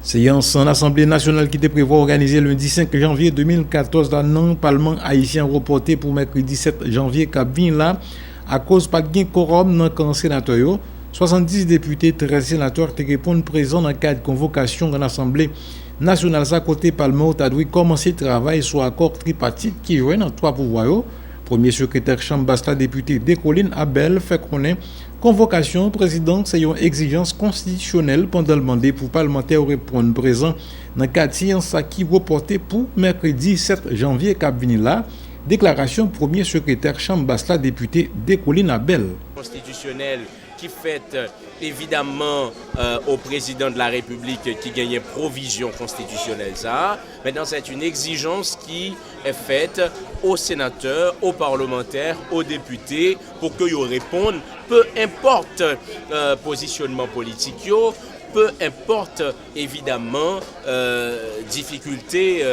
Séance en Assemblée nationale qui était prévue organiser le lundi 5 janvier 2014 dans le Parlement haïtien reporté pour mercredi 7 janvier là à cause pas de quorum dans le camp sénateur. 70 députés, 13 sénateurs qui répondent présents dans le cadre de convocation dans l'Assemblée nationale. Ça côté Parlement a dû commencer le travail sur accord tripartite qui joue dans trois pouvoirs. Premier secrétaire chambre Basta député Décoline Abel fait connaître convocation président c'est une exigence constitutionnelle pendant le mandat pour parlementaires répondre présent dans cadre séance qui reporté pour mercredi 7 janvier cap vini là. Déclaration premier secrétaire chambre Basta député Décoline Abel. Constitutionnel qui fait évidemment au président de la République qui gagne provision constitutionnelle ça. Maintenant, c'est une exigence qui est faite aux sénateurs, aux parlementaires, aux députés pour qu'ils répondent, peu importe positionnement politique, peu importe évidemment difficulté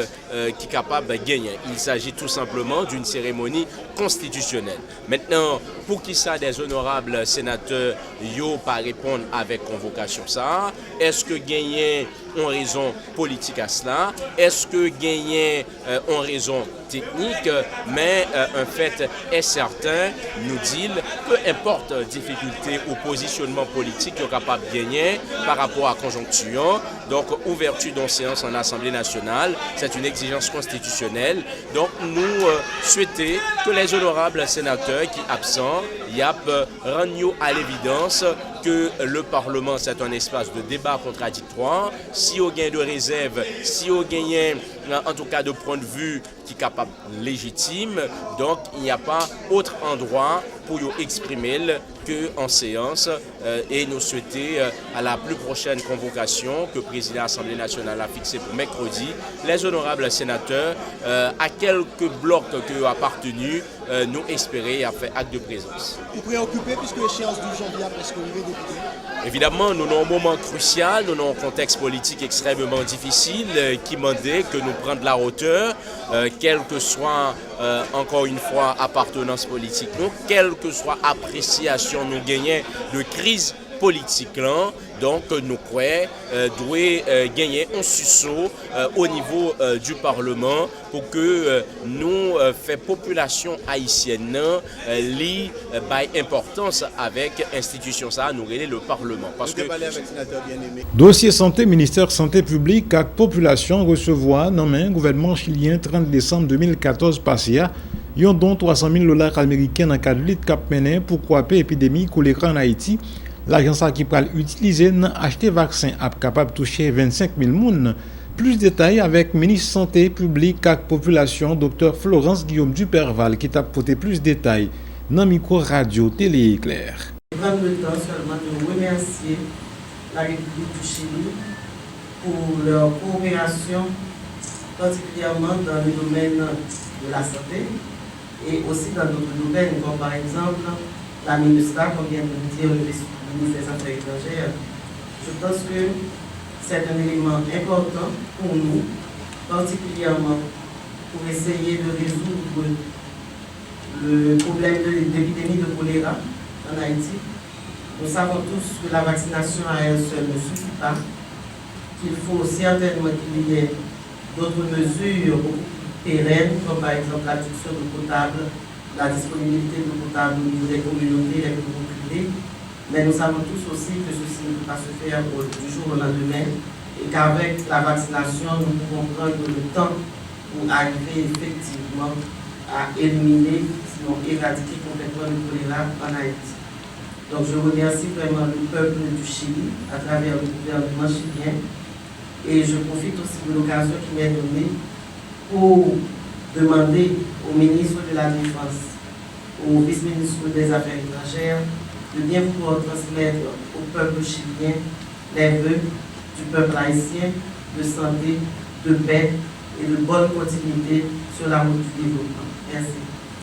qui est capable de gagner. Il s'agit tout simplement d'une cérémonie constitutionnelle. Maintenant, pour qui ça des honorables sénateurs yo pas répondre avec convocation ça, est-ce que gagner en raison politique à cela, est-ce que gagner en raison technique, mais un fait est certain, nous dit, peu importe difficulté ou positionnement politique qui est capable de gagner par rapport à la conjoncture, donc ouverture d'une séance en Assemblée nationale, c'est une exigence constitutionnelle, donc nous souhaitons que les honorables sénateurs qui sont absents, rendent à l'évidence que le Parlement c'est un espace de débat contradictoire. Si on gagne de réserve, si on gagne en tout cas de point de vue qui est capable légitime, donc il n'y a pas autre endroit pour exprimer qu'en séance et nous souhaiter à la plus prochaine convocation que le président de l'Assemblée nationale a fixé pour mercredi, les honorables sénateurs à quelques blocs qui ont appartenu, nous espérer à faire acte de présence. Vous préoccupez puisque l'échéance du janvier a presque arrivé, député? Évidemment, nous avons un moment crucial, nous avons un contexte politique extrêmement difficile qui demandait que nous prenions de la hauteur, quelle que soit, encore une fois, appartenance politique, quelle que soit appréciation nous gagnons de crise politique là, donc nous croyons doit gagner un sursaut au niveau du Parlement pour que nous fait population haïtienne li importance avec institution ça nous relève le Parlement parce que dossier santé ministère santé publique à population recevoir nommé gouvernement chilien 30 décembre 2014 passé yon don $300,000 américains dans cadre lutte cap mené pour croiser épidémie choléra en Haïti. L'agence qui peut utiliser dans acheter vaccin a capable de toucher 25 000 personnes. Plus de détails avec ministre santé publique et population Dr Florence Guillaume Duperval qui t'a apporté plus de détails dans micro radio télé éclair. Prendre le temps seulement de remercier la République du Chili pour leur coopération, particulièrement dans le domaine de la santé et aussi dans d'autres domaines comme par exemple la MINUSTA, comme vient de le dire le ministre des Affaires étrangères. Je pense que c'est un élément important pour nous, particulièrement pour essayer de résoudre le problème de l'épidémie de choléra en Haïti. Nous savons tous que la vaccination à elle seule ne suffit pas, qu'il faut certainement qu'il y ait d'autres mesures pérennes, comme par exemple l'adduction d'eau potable, la disponibilité d'eau potable au niveau des communautés les plus reculées. Mais nous savons tous aussi que ceci ne peut pas se faire du jour au lendemain et qu'avec la vaccination, nous pouvons prendre le temps pour arriver effectivement à éliminer, sinon éradiquer complètement le choléra en Haïti. Donc je remercie vraiment le peuple du Chili à travers le gouvernement chilien et je profite aussi de l'occasion qui m'est donnée pour demander au ministre de la Défense, au vice-ministre des Affaires étrangères, de bien pouvoir transmettre au peuple chilien les vœux du peuple haïtien de santé, de paix et de bonne continuité sur la route du développement. Merci.